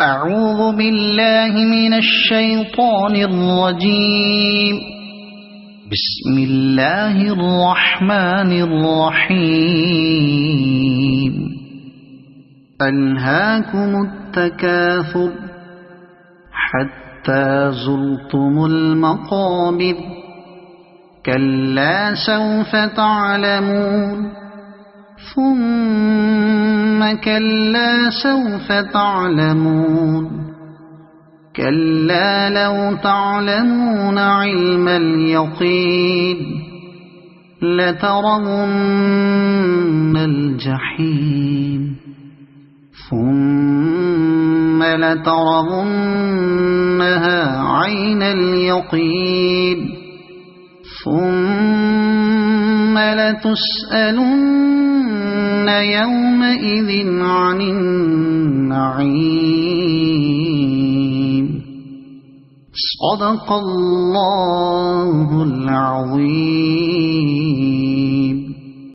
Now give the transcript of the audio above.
أعوذ بالله من الشيطان الرجيم. بسم الله الرحمن الرحيم. ألهاكم التكاثر حتى زرتم المقابر كلا سوف تعلمون ثم كلا سوف تعلمون كلا لو تعلمون علم اليقين لترون الجحيم ثم لترونها عين اليقين ثم لتسألن يومئذ عن النعيم. صدق الله العظيم.